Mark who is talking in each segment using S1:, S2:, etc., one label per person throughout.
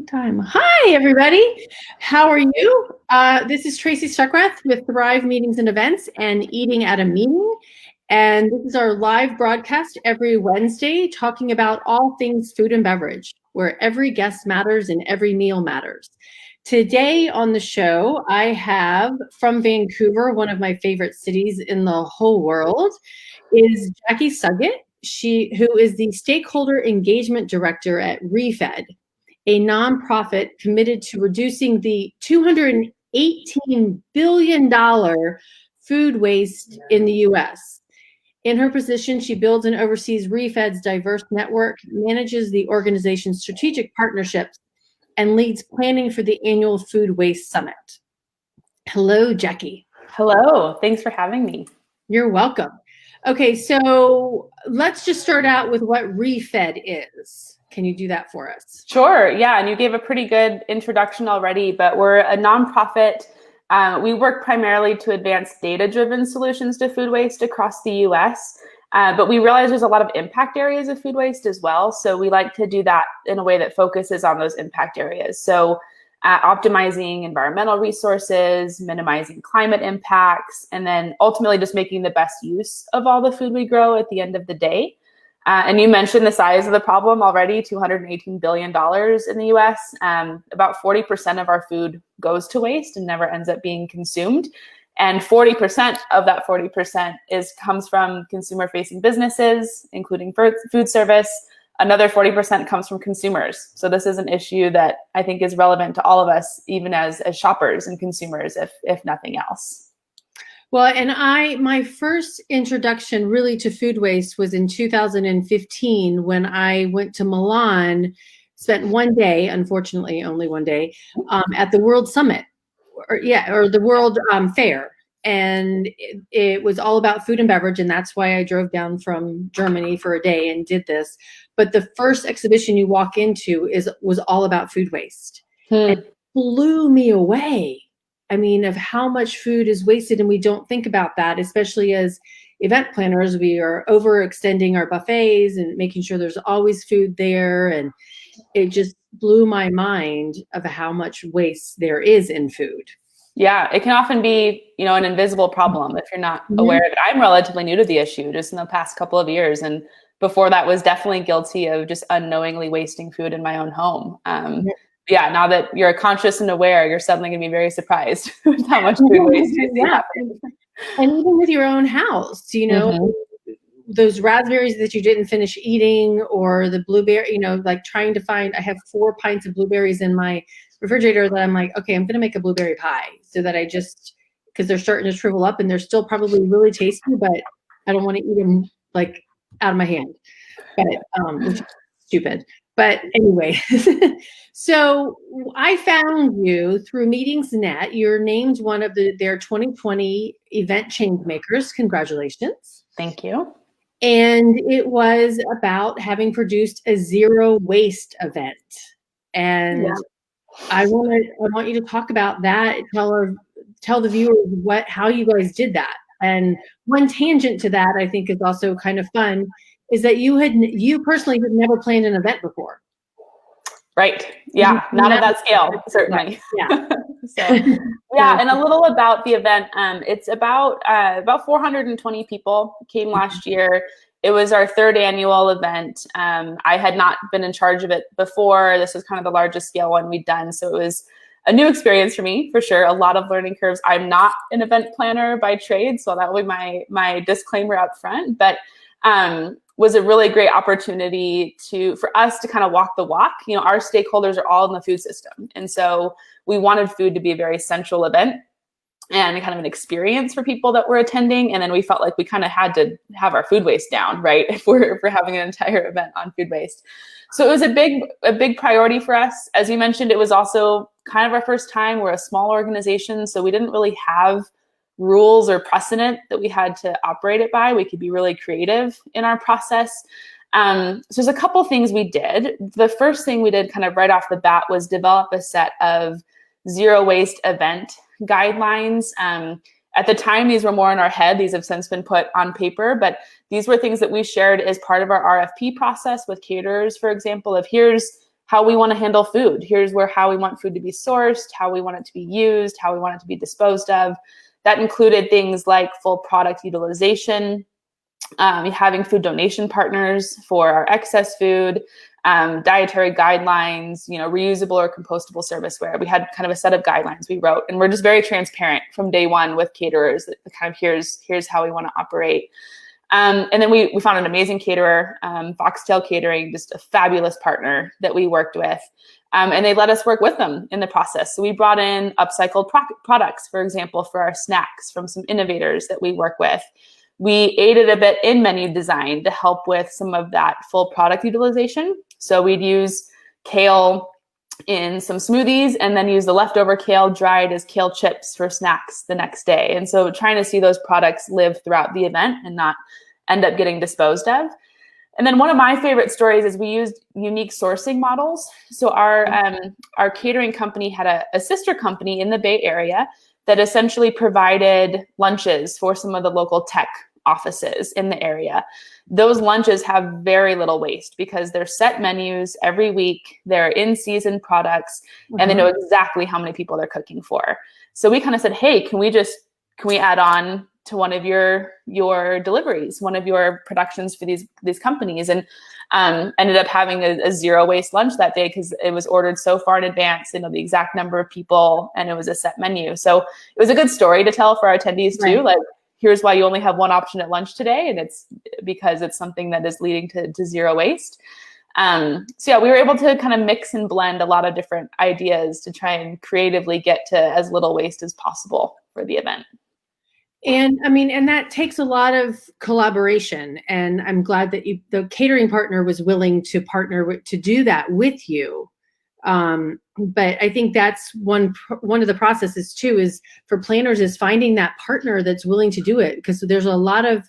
S1: Time. Hi, everybody. How are you? This is Tracy Stuckrath with Thrive Meetings and Events and Eating at a Meeting. And this is our live broadcast every Wednesday talking about all things food and beverage, where every guest matters and every meal matters. Today on the show, I have from Vancouver, one of my favorite cities in the whole world, is Jackie Suggett, who is the Stakeholder Engagement Director at ReFed, a nonprofit committed to reducing the $218 billion food waste in the U.S. In her position, she builds and oversees ReFed's diverse network, manages the organization's strategic partnerships, and leads planning for the annual Food Waste Summit. Hello, Jackie.
S2: Hello. Thanks for having me.
S1: You're welcome. Okay, so let's just start out with what ReFed is. Can you do that for us?
S2: Sure. Yeah, and you gave a pretty good introduction already, but we're a nonprofit. We work primarily to advance data-driven solutions to food waste across the U.S., but we realize there's a lot of impact areas of food waste as well. So we like to do that in a way that focuses on those impact areas. So optimizing environmental resources, minimizing climate impacts, and then ultimately just making the best use of all the food we grow at the end of the day. And you mentioned the size of the problem already, $218 billion in the US. About 40% of our food goes to waste and never ends up being consumed. And 40% of that 40% comes from consumer-facing businesses, including food service. Another 40% comes from consumers. So this is an issue that I think is relevant to all of us, even as shoppers and consumers, if nothing else.
S1: Well, and my first introduction really to food waste was in 2015 when I went to Milan, spent one day, unfortunately only one day, at the World Summit, or the World Fair. And it was all about food and beverage, and that's why I drove down from Germany for a day and did this. But the first exhibition you walk into was all about food waste. And it blew me away. I mean, of how much food is wasted, and we don't think about that, especially as event planners. We are overextending our buffets and making sure there's always food there. And it just blew my mind of how much waste there is in food.
S2: Yeah, it can often be, an invisible problem if you're not aware of it. I'm relatively new to the issue just in the past couple of years. And before that was definitely guilty of just unknowingly wasting food in my own home. Yeah, now that you're conscious and aware, you're suddenly going to be very surprised with how much food waste you see happen.
S1: And even with your own house, those raspberries that you didn't finish eating, or the blueberry, like trying to find, I have 4 pints of blueberries in my refrigerator that I'm like, okay, I'm going to make a blueberry pie so that because they're starting to shrivel up and they're still probably really tasty, but I don't want to eat them like out of my hand. But which is stupid. But anyway, so I found you through Meetingsnet. You're named one of their 2020 event change makers. Congratulations.
S2: Thank you.
S1: And it was about having produced a zero waste event. And I want you to talk about that. Tell the viewers how you guys did that. And one tangent to that, I think, is also kind of fun, is that you personally had never planned an event before.
S2: Right. Yeah. Not at that scale, certainly.
S1: Yeah.
S2: And a little about the event. It's about 420 people came last year. It was our 3rd annual event. I had not been in charge of it before. This was kind of the largest scale one we'd done. So it was a new experience for me, for sure. A lot of learning curves. I'm not an event planner by trade, so that will be my disclaimer up front. But was a really great opportunity for us to kind of walk the walk. Our stakeholders are all in the food system. And so we wanted food to be a very central event and kind of an experience for people that were attending. And then we felt like we kind of had to have our food waste down, right? If we're having an entire event on food waste. So it was a big priority for us. As you mentioned, it was also kind of our first time. We're a small organization, so we didn't really have rules or precedent that we had to operate it by. We could be really creative in our process. So there's a couple things we did. The first thing we did kind of right off the bat was develop a set of zero waste event guidelines. At the time, these were more in our head. These have since been put on paper, but these were things that we shared as part of our RFP process with caterers, for example, of here's how we want to handle food. Here's how we want food to be sourced, how we want it to be used, how we want it to be disposed of. That included things like full product utilization, having food donation partners for our excess food, dietary guidelines, reusable or compostable serviceware. We had kind of a set of guidelines we wrote, and we're just very transparent from day one with caterers that kind of here's how we want to operate. And then we found an amazing caterer, Foxtail Catering, just a fabulous partner that we worked with. And they let us work with them in the process. So we brought in upcycled products, for example, for our snacks from some innovators that we work with. We aided a bit in menu design to help with some of that full product utilization. So we'd use kale in some smoothies and then use the leftover kale dried as kale chips for snacks the next day. And so trying to see those products live throughout the event and not end up getting disposed of. And then one of my favorite stories is we used unique sourcing models. So our catering company had a sister company in the Bay Area that essentially provided lunches for some of the local tech offices in the area. Those lunches have very little waste because they're set menus every week. They're in-season products, and they know exactly how many people they're cooking for. So we kind of said, hey, can we add on to one of your deliveries, one of your productions for these companies? And ended up having a zero waste lunch that day because it was ordered so far in advance. They know the exact number of people, and it was a set menu. So it was a good story to tell for our attendees too.
S1: Right.
S2: Like, here's why you only have one option at lunch today, and it's because it's something that is leading to zero waste. So yeah, we were able to kind of mix and blend a lot of different ideas to try and creatively get to as little waste as possible for the event.
S1: And I mean, and that takes a lot of collaboration. And I'm glad that the catering partner was willing to partner to do that with you. But I think that's one of the processes too, is for planners, is finding that partner that's willing to do it. Because there's a lot of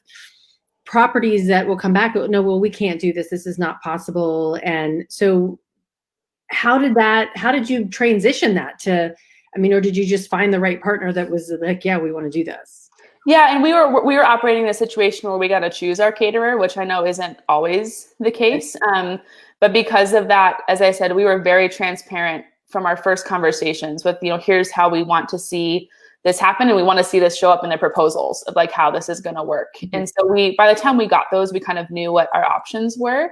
S1: properties that will come back, no, well, we can't do this. This is not possible. And so how did you transition that to, or did you just find the right partner that was like, yeah, we want to do this?
S2: Yeah, and we were operating in a situation where we got to choose our caterer, which I know isn't always the case. But because of that, as I said, we were very transparent from our first conversations with, here's how we want to see this happen, and we want to see this show up in the proposals of like how this is going to work. And so by the time we got those, we kind of knew what our options were.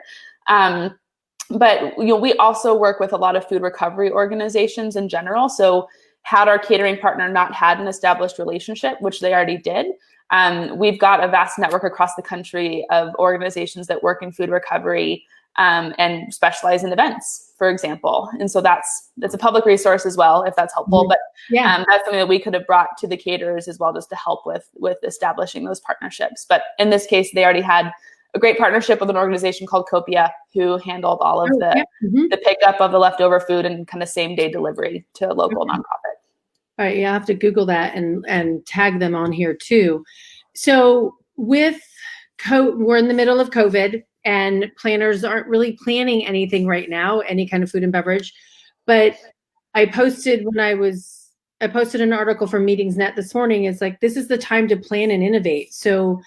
S2: But we also work with a lot of food recovery organizations in general. So had our catering partner not had an established relationship, which they already did, we've got a vast network across the country of organizations that work in food recovery and specialize in events, for example. And so that's a public resource as well, if that's helpful. But that's something that we could have brought to the caterers as well, just to help with establishing those partnerships. But in this case, they already had a great partnership with an organization called Copia, who handled all of the pickup of the leftover food and kind of same day delivery to a local nonprofit.
S1: All right, I have to Google that and tag them on here too. So we're in the middle of COVID, and planners aren't really planning anything right now, any kind of food and beverage. But I posted an article from Meetingsnet this morning. It's like, this is the time to plan and innovate. So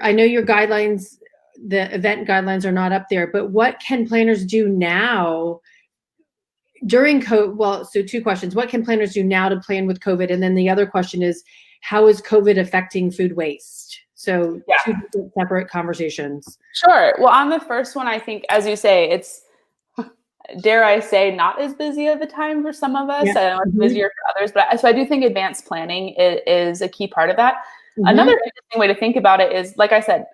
S1: I know your guidelines, the event guidelines are not up there, but what can planners do now during COVID? Well, so two questions. What can planners do now to plan with COVID? And then the other question is, how is COVID affecting food waste? So two different separate conversations.
S2: Sure. Well, on the first one, I think, as you say, it's, dare I say, not as busy of a time for some of us. I know it's busier for others, but so I do think advanced planning is a key part of that. Another interesting way to think about it is, like I said,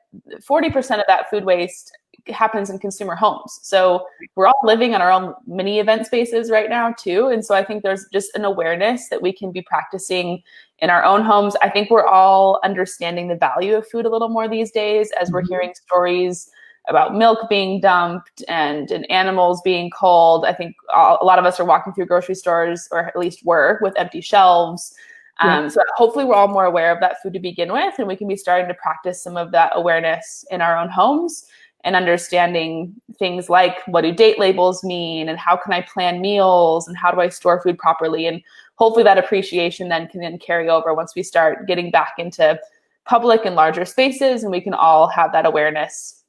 S2: 40% of that food waste happens in consumer homes. So we're all living in our own mini event spaces right now too. And so I think there's just an awareness that we can be practicing in our own homes. I think we're all understanding the value of food a little more these days, as we're hearing stories about milk being dumped and animals being culled. I think a lot of us are walking through grocery stores, or at least were, with empty shelves. So hopefully we're all more aware of that food to begin with, and we can be starting to practice some of that awareness in our own homes and understanding things like, what do date labels mean, and how can I plan meals, and how do I store food properly? And hopefully that appreciation then can carry over once we start getting back into public and larger spaces, and we can all have that awareness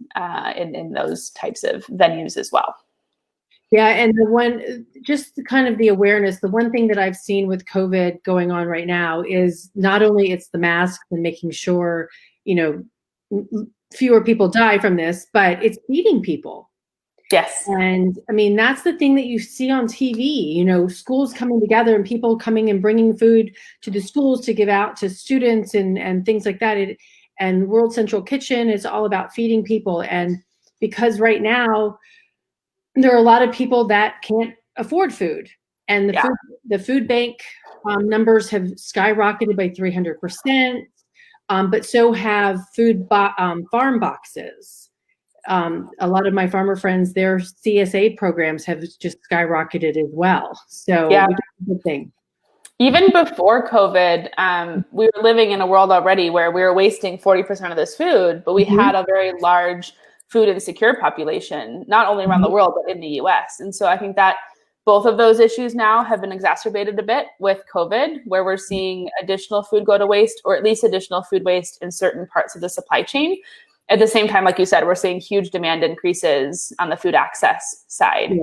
S2: in those types of venues as well.
S1: Yeah, and just kind of the awareness, the one thing that I've seen with COVID going on right now is not only it's the masks and making sure, fewer people die from this, but it's feeding people.
S2: Yes.
S1: And I mean, that's the thing that you see on TV, schools coming together and people coming and bringing food to the schools to give out to students and things like that. And World Central Kitchen is all about feeding people. And because right now, there are a lot of people that can't afford food, and the food bank numbers have skyrocketed by 300%, but so have farm boxes. A lot of my farmer friends, their CSA programs have just skyrocketed as well. So
S2: yeah,
S1: it's a good thing.
S2: Even before COVID, we were living in a world already where we were wasting 40% of this food, but we had a very large food insecure population, not only around the world, but in the US. And so I think that both of those issues now have been exacerbated a bit with COVID, where we're seeing additional food go to waste, or at least additional food waste in certain parts of the supply chain. At the same time, like you said, we're seeing huge demand increases on the food access side.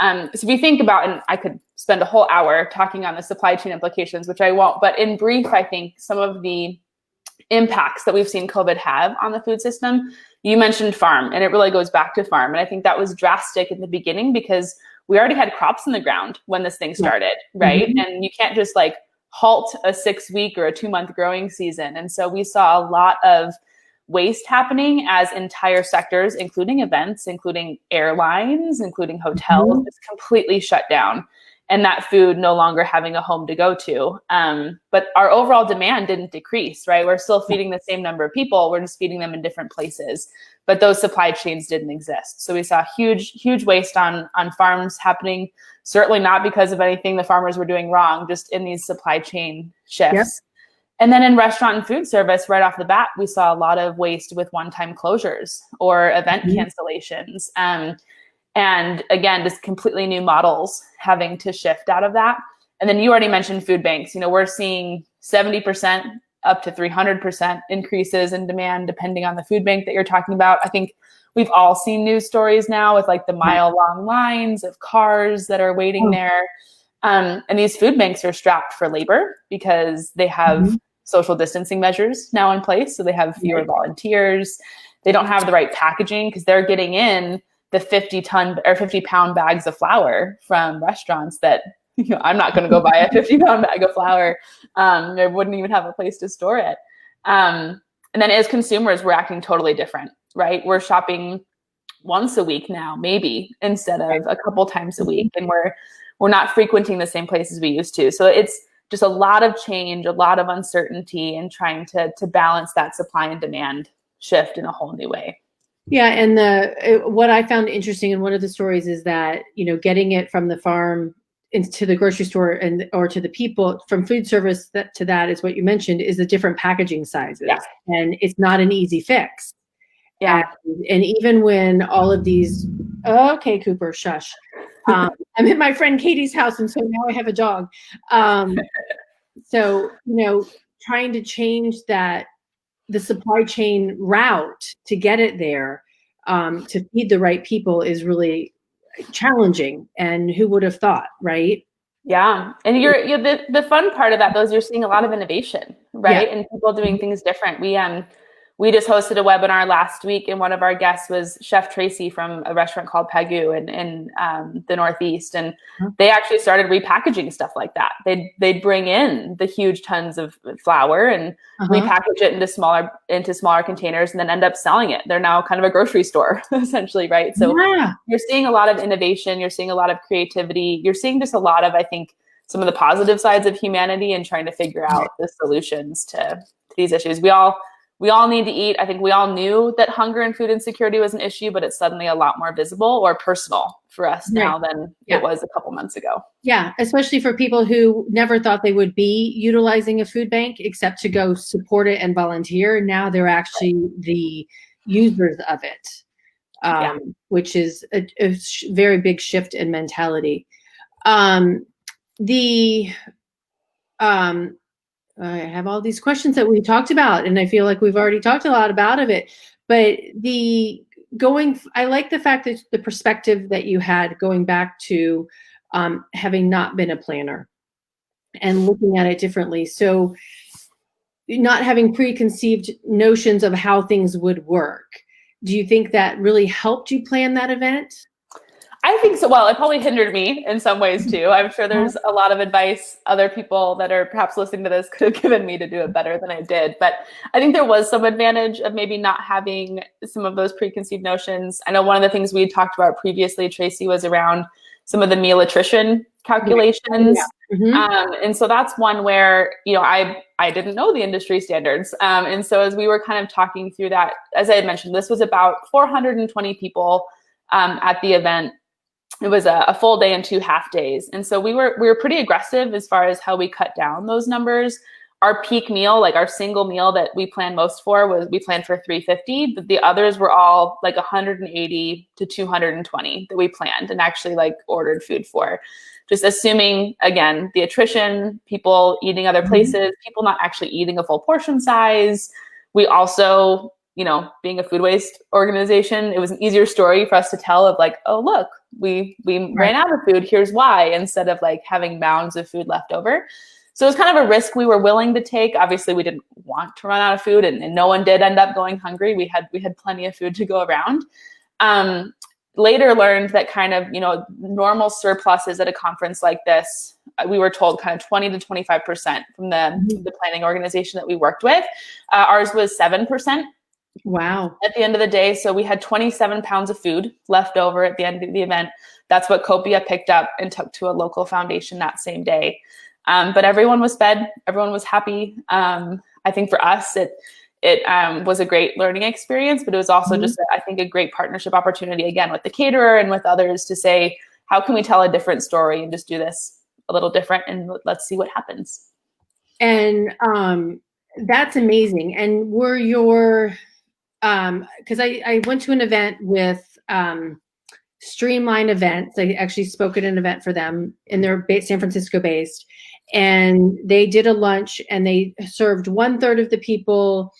S2: So if you think about, and I could spend a whole hour talking on the supply chain implications, which I won't, but in brief, I think some of the impacts that we've seen COVID have on the food system, you mentioned farm, and it really goes back to farm. And I think that was drastic in the beginning because we already had crops in the ground when this thing started, right? And you can't just like halt a 6-week or a 2-month growing season. And so we saw a lot of waste happening as entire sectors, including events, including airlines, including hotels, is completely shut down, and that food no longer having a home to go to. But our overall demand didn't decrease, right? We're still feeding the same number of people. We're just feeding them in different places, but those supply chains didn't exist. So we saw huge waste on farms happening, certainly not because of anything the farmers were doing wrong, just in these supply chain shifts. And then in restaurant and food service, right off the bat, we saw a lot of waste with one-time closures or event cancellations. And again, just completely new models having to shift out of that. And then you already mentioned food banks. We're seeing 70% up to 300% increases in demand, depending on the food bank that you're talking about. I think we've all seen news stories now with like the mile-long lines of cars that are waiting there. And these food banks are strapped for labor because they have social distancing measures now in place. So they have fewer volunteers. They don't have the right packaging because they're getting in the 50-ton or 50-pound bags of flour from restaurants that, I'm not going to go buy a 50-pound bag of flour. I wouldn't even have a place to store it. And then as consumers, we're acting totally different, right? We're shopping once a week now, maybe, instead of a couple times a week. And we're not frequenting the same places we used to. So it's just a lot of change, a lot of uncertainty, and trying to balance that supply and demand shift in a whole new way.
S1: Yeah, and what I found interesting in one of the stories is that, getting it from the farm into the grocery store or to the people from food service to that is what you mentioned is the different packaging sizes. And it's not an easy fix. And even when all of these, okay, Cooper, shush. I'm at my friend Katie's house, and so now I have a dog. So, trying to change the supply chain route to get it there, to feed the right people is really challenging. And who would have thought, right?
S2: Yeah. And the fun part of that, though, is you're seeing a lot of innovation, right? And people doing things different. We just hosted a webinar last week, and one of our guests was Chef Tracy from a restaurant called Pagu in the Northeast. And they actually started repackaging stuff like that. They'd bring in the huge tons of flour and repackage it into smaller containers and then end up selling it. They're now kind of a grocery store, essentially, right? So you're seeing a lot of innovation. You're seeing a lot of creativity. You're seeing just a lot of, I think, some of the positive sides of humanity and trying to figure out the solutions to these issues. We all need to eat. I think we all knew that hunger and food insecurity was an issue, but it's suddenly a lot more visible or personal for us now than it was a couple months ago.
S1: Yeah, especially for people who never thought they would be utilizing a food bank except to go support it and volunteer. Now they're actually the users of it, which is a very big shift in mentality. I have all these questions that we talked about, and I feel like we've already talked a lot about it. But the I like the fact that the perspective that you had going back to having not been a planner and looking at it differently. So not having preconceived notions of how things would work. Do you think that really helped you plan that event?
S2: I think so. Well, it probably hindered me in some ways too. I'm sure there's a lot of advice other people that are perhaps listening to this could have given me to do it better than I did. But I think there was some advantage of maybe not having some of those preconceived notions. I know one of the things we had talked about previously, Tracy, was around some of the meal attrition calculations. Yeah. And so that's one where, I didn't know the industry standards. And so as we were kind of talking through that, as I had mentioned, this was about 420 people at the event. It was a full day and 2 half days. And so we were pretty aggressive as far as how we cut down those numbers. Our peak meal, like our single meal that we planned most for, we planned for 350, but the others were all like 180 to 220 that we planned and actually like ordered food for. Just assuming, again, the attrition, people eating other places, people not actually eating a full portion size. We also, being a food waste organization, it was an easier story for us to tell of like, oh, look, we ran out of food, here's why, instead of like having mounds of food left over. So it was kind of a risk we were willing to take. Obviously, we didn't want to run out of food, and no one did end up going hungry. We had plenty of food to go around. Later learned that kind of, normal surpluses at a conference like this, we were told kind of 20 to 25% from the planning organization that we worked with. Ours was 7%.
S1: Wow.
S2: At the end of the day. So we had 27 pounds of food left over at the end of the event. That's what Copia picked up and took to a local foundation that same day. But everyone was fed. Everyone was happy. I think for us, it was a great learning experience, but it was also just, I think, a great partnership opportunity, again, with the caterer and with others to say, how can we tell a different story and just do this a little different, and let's see what happens.
S1: And that's amazing. And were your, because I went to an event with Streamline Events. I actually spoke at an event for them, and they're San Francisco based. And they did a lunch, and they served 1/3 of the people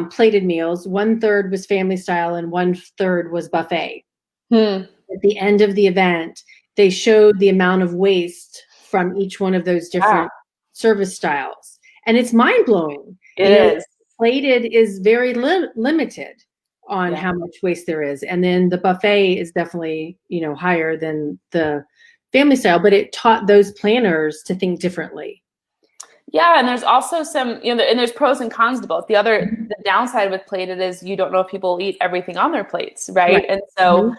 S1: plated meals, 1/3 was family style, and 1/3 was buffet. At the end of the event, they showed the amount of waste from each one of those different service styles. And it's mind-blowing.
S2: It is.
S1: Plated is very limited on how much waste there is. And then the buffet is definitely, higher than the family style, but it taught those planners to think differently.
S2: Yeah, and there's also some, and there's pros and cons to both. The downside with plated is you don't know if people eat everything on their plates, right? And so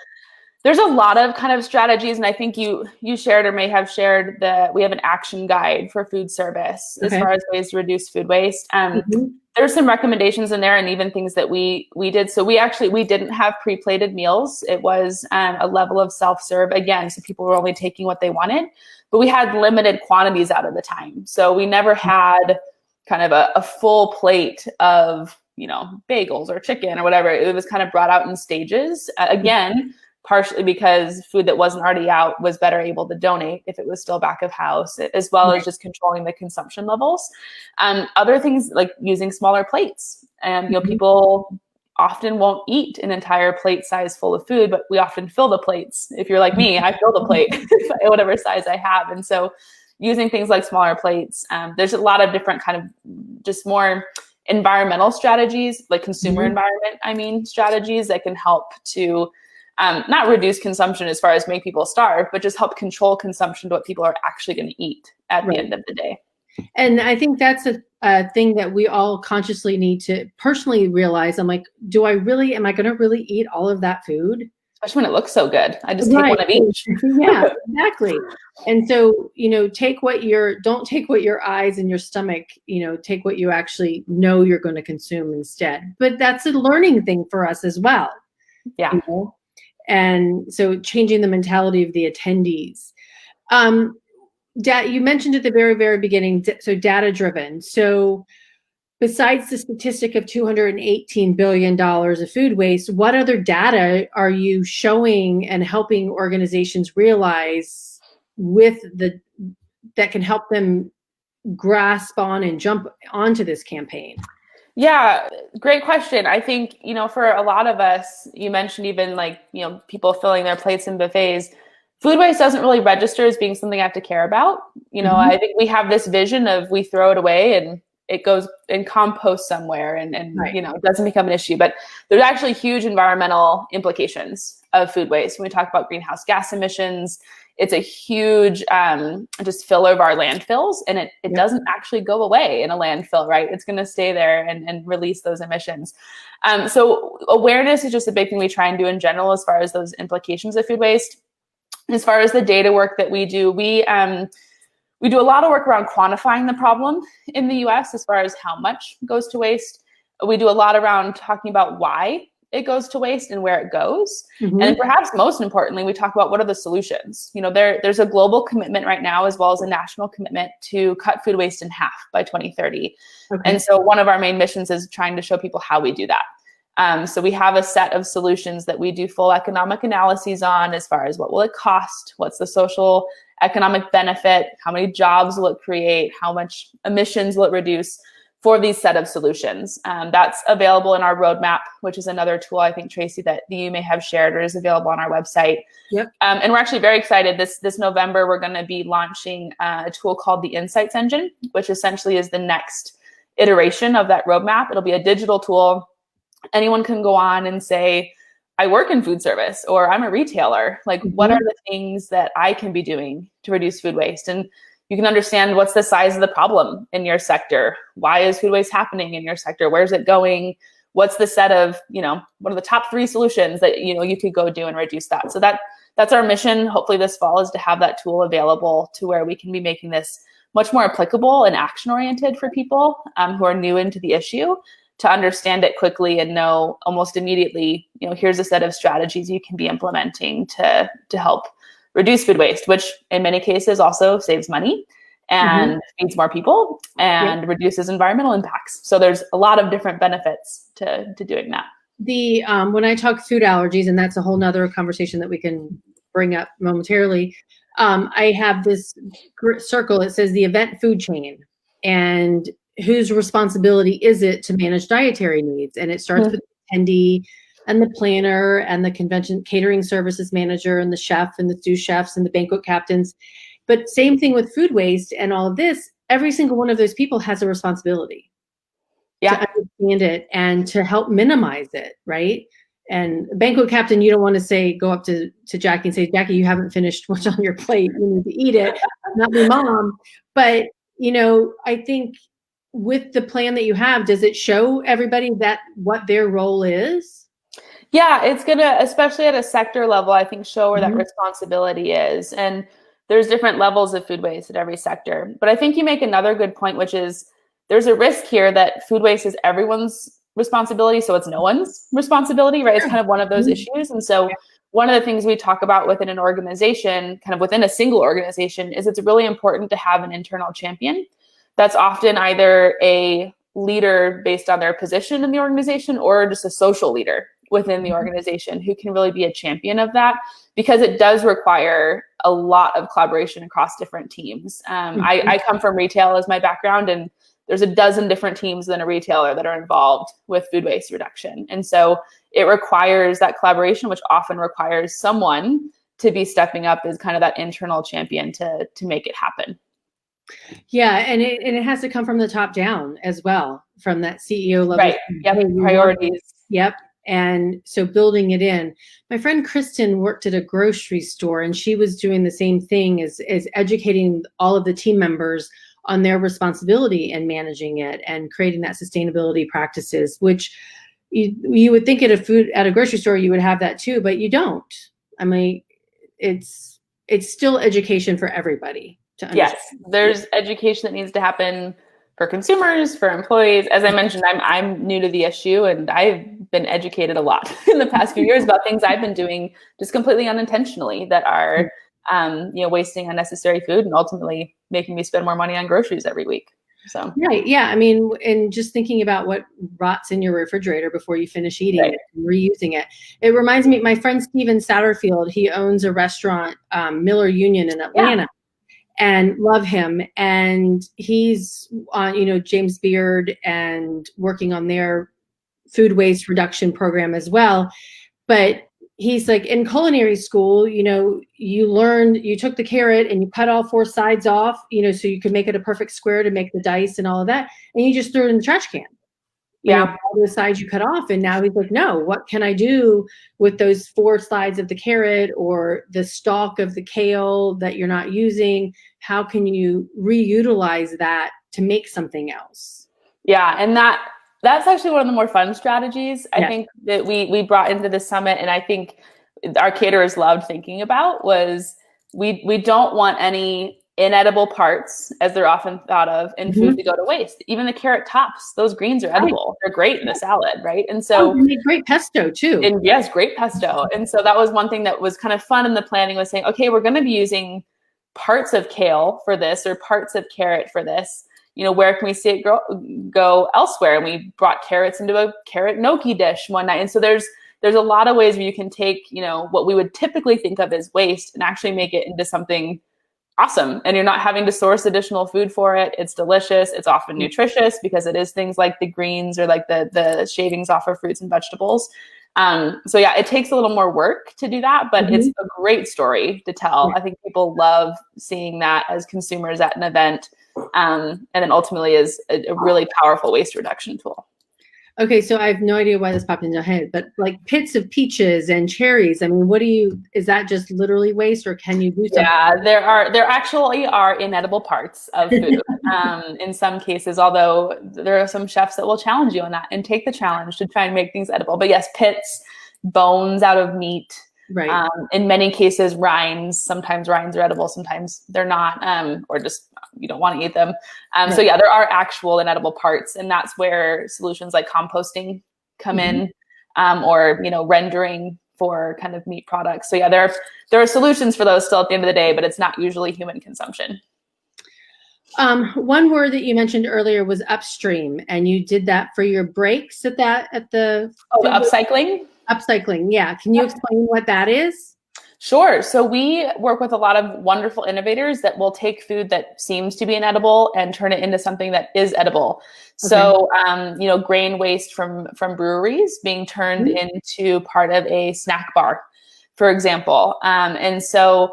S2: there's a lot of kind of strategies, and I think you shared or may have shared that we have an action guide for food service as far as ways to reduce food waste. There's some recommendations in there, and even things that we did. So we didn't have pre-plated meals. It was a level of self-serve again, so people were only taking what they wanted, but we had limited quantities out of the time. So we never had kind of a full plate of bagels or chicken or whatever. It was kind of brought out in stages. Again, partially because food that wasn't already out was better able to donate if it was still back of house, as well as just controlling the consumption levels. Other things like using smaller plates. And people often won't eat an entire plate size full of food, but we often fill the plates. If you're like me, I fill the plate whatever size I have. And so using things like smaller plates, there's a lot of different kind of just more environmental strategies, like consumer environment, strategies that can help to not reduce consumption as far as make people starve, but just help control consumption to what people are actually going to eat at the end of the day.
S1: And I think that's a thing that we all consciously need to personally realize. I'm like, am I going to really eat all of that food?
S2: Especially when it looks so good. I just take one of each.
S1: Yeah, exactly. And so, don't take what your eyes and your stomach, take what you actually know you're going to consume instead. But that's a learning thing for us as well.
S2: Yeah.
S1: And so changing the mentality of the attendees. You mentioned at the very, very beginning, so data driven. So besides the statistic of $218 billion of food waste, what other data are you showing and helping organizations realize that can help them grasp on and jump onto this campaign?
S2: Yeah, great question. I think, for a lot of us, you mentioned even like, people filling their plates in buffets, food waste doesn't really register as being something I have to care about. I think we have this vision of we throw it away and it goes in compost somewhere and
S1: Right.
S2: it doesn't become an issue. But there's actually huge environmental implications of food waste. When we talk about greenhouse gas emissions, it's a huge just filler of our landfills, and it doesn't actually go away in a landfill, right? It's going to stay there and release those emissions. So awareness is just a big thing we try and do in general as far as those implications of food waste. As far as the data work that we do, we do a lot of work around quantifying the problem in the US as far as how much goes to waste. We do a lot around talking about why it goes to waste and where it goes. And perhaps most importantly, we talk about what are the solutions. There's a global commitment right now, as well as a national commitment to cut food waste in half by 2030. And so one of our main missions is trying to show people how we do that. So we have a set of solutions that we do full economic analyses on, as far as what will it cost, what's the social economic benefit, how many jobs will it create, how much emissions will it reduce for these set of solutions. That's available in our roadmap, which is another tool I think, Tracy, that you may have shared or is available on our website.
S1: Yep.
S2: And we're actually very excited. This November, we're going to be launching a tool called the Insights Engine, which essentially is the next iteration of that roadmap. It'll be a digital tool. Anyone can go on and say, I work in food service, or I'm a retailer. Like, what are the things that I can be doing to reduce food waste? And you can understand what's the size of the problem in your sector. Why is food waste happening in your sector? Where's it going? What's the set of, what are the top 3 solutions that, you could go do and reduce that? So that's our mission. Hopefully this fall is to have that tool available to where we can be making this much more applicable and action-oriented for people who are new into the issue, to understand it quickly and know almost immediately, here's a set of strategies you can be implementing to help reduce food waste, which in many cases also saves money and feeds more people and reduces environmental impacts. So there's a lot of different benefits to doing that.
S1: The when I talk food allergies, and that's a whole nother conversation that we can bring up momentarily, I have this circle. It says the event food chain, and whose responsibility is it to manage dietary needs? And it starts with the attendee and the planner and the convention catering services manager and the chef and the sous chefs and the banquet captains. But same thing with food waste and all of this. Every single one of those people has a responsibility to understand it and to help minimize it, right? And banquet captain, you don't want to say, go up to Jackie and say, Jackie, you haven't finished what's on your plate. You need to eat it. Not my mom. But, I think with the plan that you have, does it show everybody that what their role is?
S2: Yeah, it's going to, especially at a sector level, I think, show where that responsibility is. And there's different levels of food waste at every sector. But I think you make another good point, which is there's a risk here that food waste is everyone's responsibility, so it's no one's responsibility, right? It's kind of one of those issues. And so one of the things we talk about within an organization, kind of within a single organization, is it's really important to have an internal champion. That's often either a leader based on their position in the organization or just a social leader within the organization who can really be a champion of that, because it does require a lot of collaboration across different teams. I come from retail as my background, and there's a dozen different teams within a retailer that are involved with food waste reduction. And so it requires that collaboration, which often requires someone to be stepping up as kind of that internal champion to make it happen.
S1: Yeah, and it has to come from the top down as well, from that CEO level.
S2: Right. Yep. Priorities.
S1: Yep. And so building it in. My friend Kristen worked at a grocery store, and she was doing the same thing as educating all of the team members on their responsibility in managing it and creating that sustainability practices, which you would think at a grocery store you would have that too, but you don't. I mean, it's still education for everybody to understand.
S2: Yes, there's education that needs to happen for consumers, for employees. As I mentioned, I'm new to the issue, and I've been educated a lot in the past few years about things I've been doing just completely unintentionally that are wasting unnecessary food and ultimately making me spend more money on groceries every week. So
S1: right, yeah. I mean, and just thinking about what rots in your refrigerator before you finish eating it and reusing it. It reminds me, my friend Steven Satterfield, he owns a restaurant, Miller Union in Atlanta. and love him. And he's on, James Beard and working on their food waste reduction program as well. But he's like, in culinary school, you took the carrot and you cut all four sides off, so you could make it a perfect square to make the dice and all of that. And you just threw it in the trash can. All the sides you cut off. And now he's like, no, what can I do with those four sides of the carrot or the stalk of the kale that you're not using? How can you reutilize that to make something else?
S2: Yeah. And that's actually one of the more fun strategies I think that we brought into the summit. And I think our caterers loved thinking about was we don't want any inedible parts, as they're often thought of, in food to go to waste. Even the carrot tops, those greens are edible. They're great in a salad, right? And so
S1: they make great pesto too.
S2: And yes, great pesto. And so that was one thing that was kind of fun in the planning, was saying, okay, we're going to be using parts of kale for this or parts of carrot for this. Where can we see it go elsewhere? And we brought carrots into a carrot gnocchi dish one night. And so there's a lot of ways where you can take, what we would typically think of as waste and actually make it into something awesome. And you're not having to source additional food for it. It's delicious. It's often nutritious because it is things like the greens or like the shavings off of fruits and vegetables. So yeah, it takes a little more work to do that, but it's a great story to tell. I think people love seeing that as consumers at an event. And then ultimately is a really powerful waste reduction tool.
S1: Okay, so I have no idea why this popped into my head, but like pits of peaches and cherries. I mean, is that just literally waste, or can you do something?
S2: Yeah, there actually are inedible parts of food in some cases, although there are some chefs that will challenge you on that and take the challenge to try and make things edible. But yes, pits, bones out of meat.
S1: Right.
S2: In many cases, rinds. Sometimes rinds are edible, sometimes they're not, or just you don't want to eat them. So yeah, there are actual inedible parts, and that's where solutions like composting come in, or rendering for kind of meat products. So yeah, there are solutions for those still at the end of the day, but it's not usually human consumption.
S1: One word that you mentioned earlier was upstream, and you did that for your breaks at the
S2: upcycling.
S1: Upcycling, yeah. Can you explain what that is?
S2: Sure. So we work with a lot of wonderful innovators that will take food that seems to be inedible and turn it into something that is edible. Okay. So, grain waste from breweries being turned into part of a snack bar, for example. And so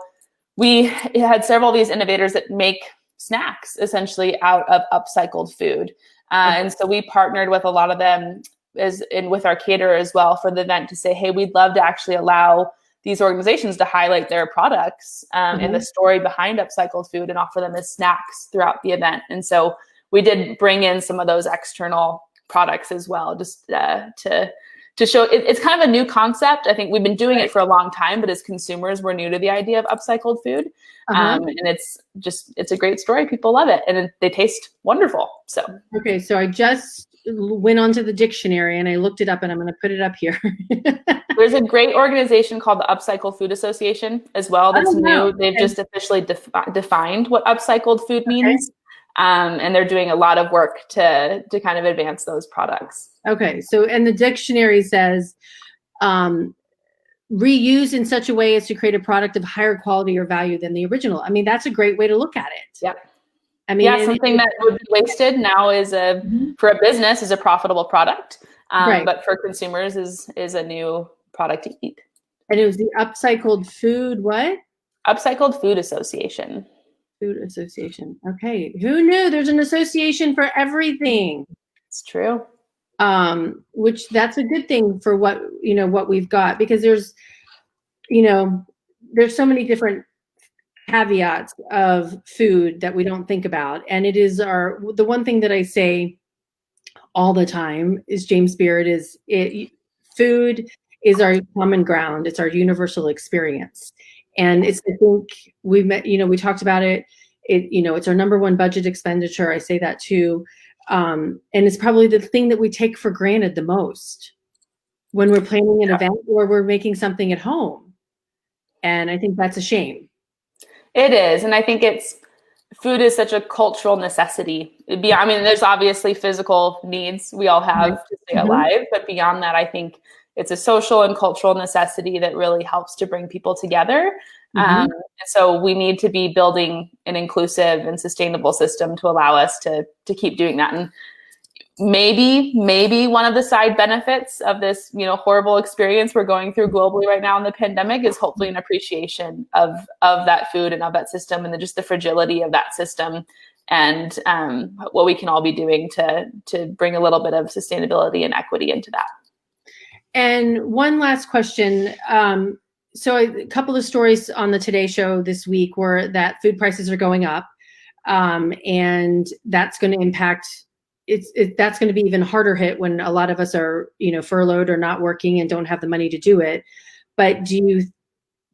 S2: we had several of these innovators that make snacks essentially out of upcycled food. And so we partnered with a lot of them with our caterer as well for the event to say, hey, we'd love to actually allow these organizations to highlight their products and the story behind upcycled food and offer them as snacks throughout the event. And so we did bring in some of those external products as well, just to show it's kind of a new concept. I think we've been doing it for a long time, but as consumers, we're new to the idea of upcycled food. And it's a great story. People love it and they taste wonderful. So,
S1: okay. So I just went onto the dictionary and I looked it up and I'm going to put it up here.
S2: There's a great organization called the Upcycled Food Association as well. That's new. They've just officially defined what upcycled food means. And they're doing a lot of work to kind of advance those products.
S1: Okay. So, and the dictionary says, reuse in such a way as to create a product of higher quality or value than the original. I mean, that's a great way to look at it.
S2: Yeah. I mean, something that would be wasted now is for a business is a profitable product, but for consumers is a new product to eat.
S1: And it was the Upcycled Food, what?
S2: Upcycled Food Association.
S1: Food Association. Okay. Who knew there's an association for everything?
S2: It's true.
S1: Which that's a good thing for what we've got, because there's so many different caveats of food that we don't think about. And it is the one thing that I say all the time is James Beard food is our common ground. It's our universal experience. And I think we talked about it. It's our number one budget expenditure. I say that too. And it's probably the thing that we take for granted the most when we're planning an event or we're making something at home. And I think that's a shame.
S2: It is. And I think food is such a cultural necessity. There's obviously physical needs we all have to stay alive, but beyond that, I think it's a social and cultural necessity that really helps to bring people together. And so we need to be building an inclusive and sustainable system to allow us to keep doing that. And maybe one of the side benefits of this, horrible experience we're going through globally right now in the pandemic is hopefully an appreciation of that food and of that system, and just the fragility of that system, and what we can all be doing to bring a little bit of sustainability and equity into that.
S1: And one last question. So a couple of stories on the Today Show this week were that food prices are going up, and that's going to impact. That's going to be even harder hit when a lot of us are, furloughed or not working and don't have the money to do it. But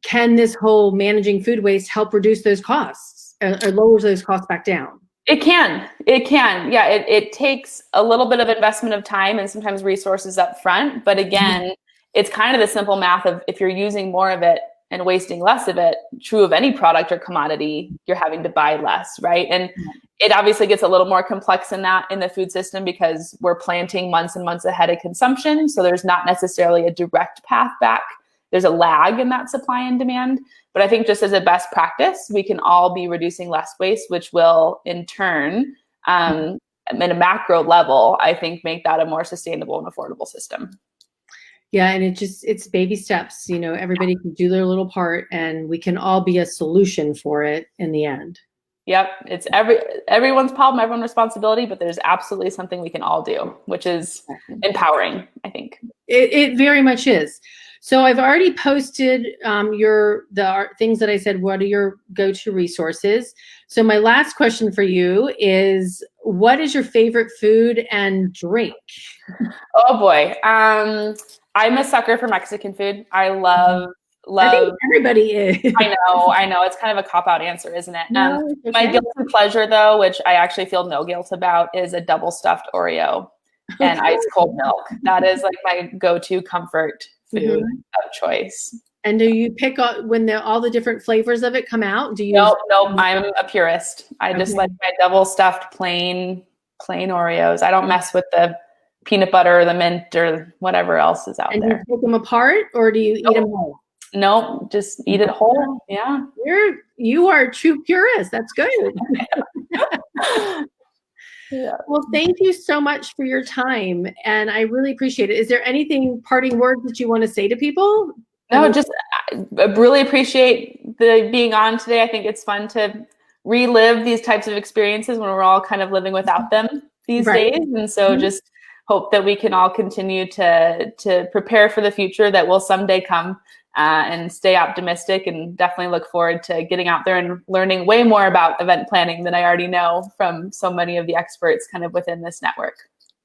S1: can this whole managing food waste help reduce those costs or lower those costs back down?
S2: It can. Yeah, it takes a little bit of investment of time and sometimes resources up front. But again, it's kind of the simple math of if you're using more of it and wasting less of it, true of any product or commodity, you're having to buy less, right? And it obviously gets a little more complex in the food system because we're planting months and months ahead of consumption. So there's not necessarily a direct path back. There's a lag in that supply and demand. But I think just as a best practice, we can all be reducing less waste, which will in turn, at a macro level, I think make that a more sustainable and affordable system.
S1: Yeah, and it's baby steps. Everybody can do their little part, and we can all be a solution for it in the end.
S2: Yep, it's everyone's problem, everyone's responsibility, but there's absolutely something we can all do, which is empowering, I think.
S1: It very much is. So I've already posted the things that I said, what are your go-to resources? So my last question for you is, what is your favorite food and drink?
S2: Oh boy. I'm a sucker for Mexican food. I love.
S1: I think everybody is.
S2: I know. It's kind of a cop-out answer, isn't it?
S1: No, okay.
S2: My guilty pleasure, though, which I actually feel no guilt about, is a double stuffed Oreo and ice cold milk. That is like my go-to comfort food of choice.
S1: And do you pick up when all the different flavors of it come out? Do you?
S2: Nope. I'm a purist. I just like my double stuffed plain Oreos. I don't mess with the peanut butter or the mint or whatever else is out there.
S1: And do you pick them apart or do you eat them whole?
S2: Nope, just eat it whole. Yeah.
S1: You are a true purist. That's good.
S2: Yeah.
S1: Well, thank you so much for your time, and I really appreciate it. Is there anything parting words that you want to say to people?
S2: No, just I really appreciate being on today. I think it's fun to relive these types of experiences when we're all kind of living without them these days. And so just hope that we can all continue to prepare for the future that will someday come, and stay optimistic, and definitely look forward to getting out there and learning way more about event planning than I already know from so many of the experts kind of within this network.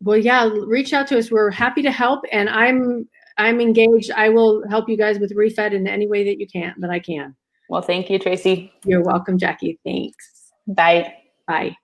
S1: Well, yeah, reach out to us. We're happy to help, and I'm engaged. I will help you guys with refed in any way that I can.
S2: Well, thank you, Tracy.
S1: You're welcome, Jackie. Thanks.
S2: Bye.
S1: Bye.